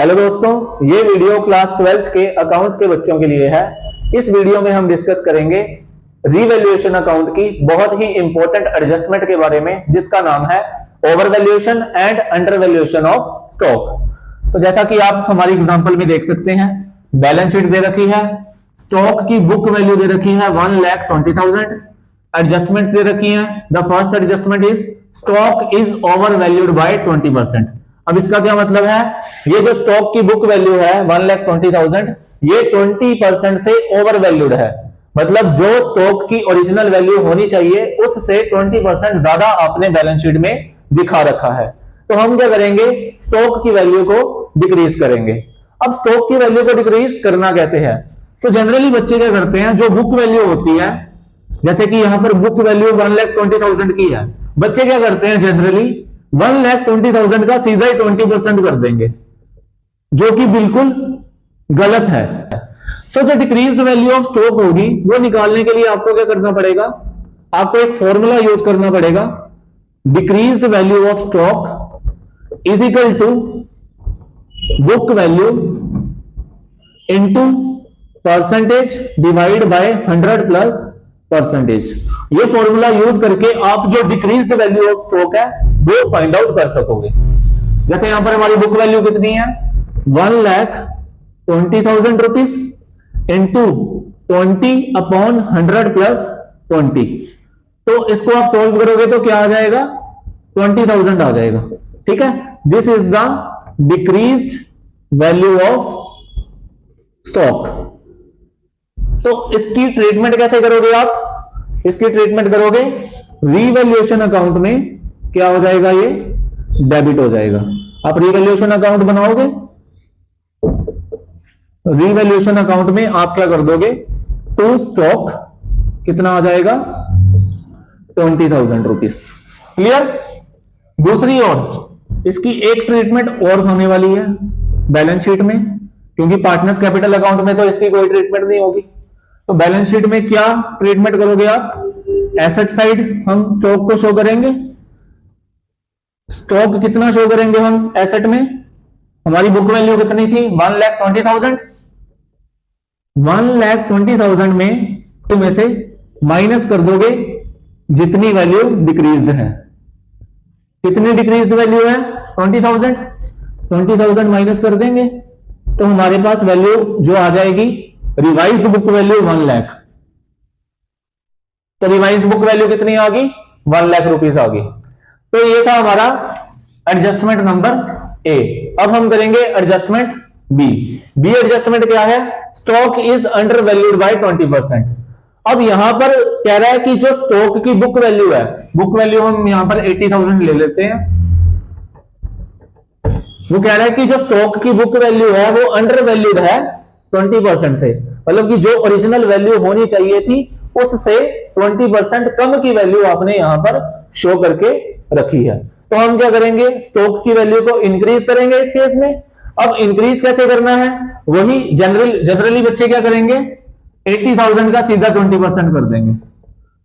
Hello दोस्तों, ये video class 12th के अकाउंट्स के बच्चों के लिए है। इस वीडियो में हम डिस्कस करेंगे रीवैल्यूएशन अकाउंट की बहुत ही इंपॉर्टेंट एडजस्टमेंट के बारे में, जिसका नाम है ओवरवैल्यूएशन एंड अंडरवैल्यूएशन ऑफ स्टॉक। तो जैसा कि आप हमारी एग्जांपल में देख सकते हैं, बैलेंस शीट दे रखी है, स्टॉक की बुक वैल्यू दे रखी है 1,20,000, एडजस्टमेंट्स दे रखी हैं। The first adjustment is stock is overvalued by 20%। अब इसका क्या मतलब है? ये जो स्टॉक की बुक वैल्यू है 1,20,000, ये 20% से ओवरवैल्यूड है। मतलब जो स्टॉक की ओरिजिनल वैल्यू होनी चाहिए उससे 20% ज्यादा आपने बैलेंस शीट में दिखा रखा है। तो हम क्या करेंगे? स्टॉक की वैल्यू को डिक्रीज करेंगे। अब स्टॉक की वैल्यू को डिक्रीज करना कैसे है? तो जनरली बच्चे क्या करते हैं, जो बुक वैल्यू होती है, जैसे कि यहां पर बुक वैल्यू 1,20,000 की है, बच्चे क्या करते हैं जनरली 1,20,000 का सीधा ही 20% कर देंगे, जो कि बिल्कुल गलत है। सो जो डिक्रीज्ड वैल्यू ऑफ स्टॉक होगी वो निकालने के लिए आपको क्या करना पड़ेगा? आपको एक फॉर्मूला यूज करना पड़ेगा। Decreased value of stock is equal to book value into percentage divide by 100 plus percentage. ये फॉर्मूला यूज करके आप जो डिक्रीज्ड वैल्यू ऑफ स्टॉक है वो फाइंड आउट कर सकोगे। जैसे यहां पर हमारी बुक वैल्यू कितनी है? 1,20,000 रुपीज इंटू 20/100 प्लस 20। तो इसको आप सॉल्व करोगे तो क्या आ जाएगा? 20,000 आ जाएगा। ठीक है, this is the decreased value of stock. तो इसकी ट्रीटमेंट कैसे करोगे आप? इसकी ट्रीटमेंट करोगे रीवैल्यूएशन अकाउंट में, क्या हो जाएगा? ये डेबिट हो जाएगा। आप रीवैल्यूएशन अकाउंट बनाओगे, रीवैल्यूएशन अकाउंट में आप क्या कर दोगे? टू स्टॉक कितना आ जाएगा? 20,000 रुपीज। क्लियर? दूसरी ओर इसकी एक ट्रीटमेंट और होने वाली है बैलेंस शीट में, क्योंकि पार्टनर्स कैपिटल अकाउंट में तो इसकी कोई ट्रीटमेंट नहीं होगी। तो बैलेंस शीट में क्या ट्रीटमेंट करोगे आप? एसेट साइड हम स्टॉक को शो करेंगे। स्टॉक कितना शो करेंगे हम एसेट में? हमारी बुक वैल्यू कितनी थी? 1,20,000। 1,20,000 में से माइनस कर दोगे जितनी वैल्यू डिक्रीज्ड है। कितनी डिक्रीज्ड वैल्यू है? 20,000। 20,000 माइनस कर देंगे तो हमारे पास वैल्यू जो आ जाएगी, रिवाइज्ड बुक वैल्यू 1 लाख। तो रिवाइज्ड बुक वैल्यू कितनी आ गई? 1 लाख रुपीस आ गई। तो ये था हमारा एडजस्टमेंट नंबर ए। अब हम करेंगे एडजस्टमेंट बी। बी एडजस्टमेंट क्या है? Stock is under valued bye 20%। अब यहां पर कह रहा है कि जो स्टॉक की बुक वैल्यू है, बुक वैल्यू हम यहां पर 80,000 ले लेते हैं। वो कह रहा है कि जो स्टॉक की बुक वैल्यू है वो अंडर वैल्यूड है 20% से, मतलब कि जो ओरिजिनल वैल्यू होनी चाहिए थी उससे 20% कम की वैल्यू आपने यहां पर शो करके रखी है। तो हम क्या करेंगे? स्टॉक की वैल्यू को इंक्रीज करेंगे इस केस में। अब इंक्रीज कैसे करना है? वही जनरली बच्चे क्या करेंगे? 80,000 का सीधा 20% कर देंगे।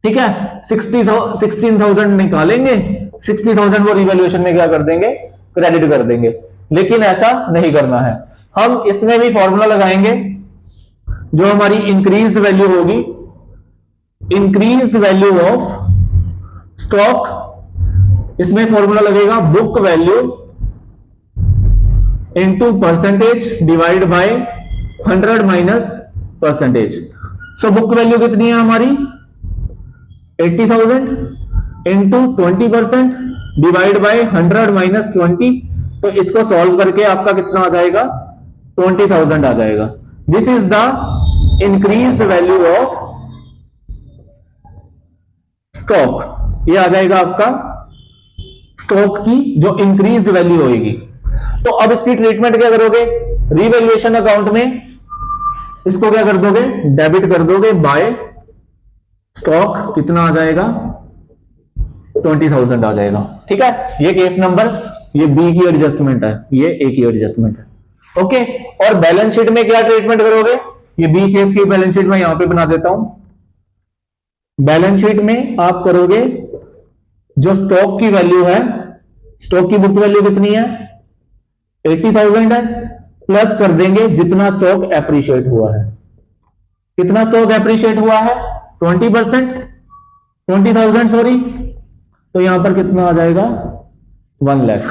ठीक है, 16,000 निकालेंगे, 60,000 वो रिवैल्यूएशन में क्या कर देंगे? क्रेडिट कर देंगे। लेकिन ऐसा नहीं करना है। हम इसमें भी फॉर्मूला लगाएंगे। जो हमारी इंक्रीज्ड वैल्यू होगी, इंक्रीज्ड वैल्यू ऑफ स्टॉक, इसमें फॉर्मूला लगेगा book value into percentage divide by 100 minus percentage. So book value कितनी है हमारी? 80,000 इनटू 20% डिवाइड बाय 100 माइनस 20। तो इसको सॉल्व करके आपका कितना आ जाएगा? 20,000 आ जाएगा। This is the increased value of stock. ये आ जाएगा आपका स्टॉक की जो इंक्रीज्ड वैल्यू होगी। तो अब इसकी ट्रीटमेंट क्या करोगे? रीवैल्यूएशन अकाउंट में इसको क्या कर दोगे? डेबिट कर दोगे बाय स्टॉक। कितना आ जाएगा? 20,000 आ जाएगा। ठीक है, ये केस नंबर, ये बी की एडजस्टमेंट है, ये ए की एडजस्टमेंट है। ओके, और बैलेंस शीट में क्या ट्रीटमेंट करोगे? ये बी केस की बैलेंस शीट में यहां पे बना देता हूं। बैलेंस शीट में आप करोगे जो स्टॉक की वैल्यू है, स्टॉक की बुक वैल्यू कितनी है? 80,000 है। प्लस कर देंगे जितना स्टॉक एप्रिशिएट हुआ है। कितना स्टॉक एप्रिशिएट हुआ है? 20%, 20,000 सॉरी। तो यहां पर कितना आ जाएगा? 1 लाख।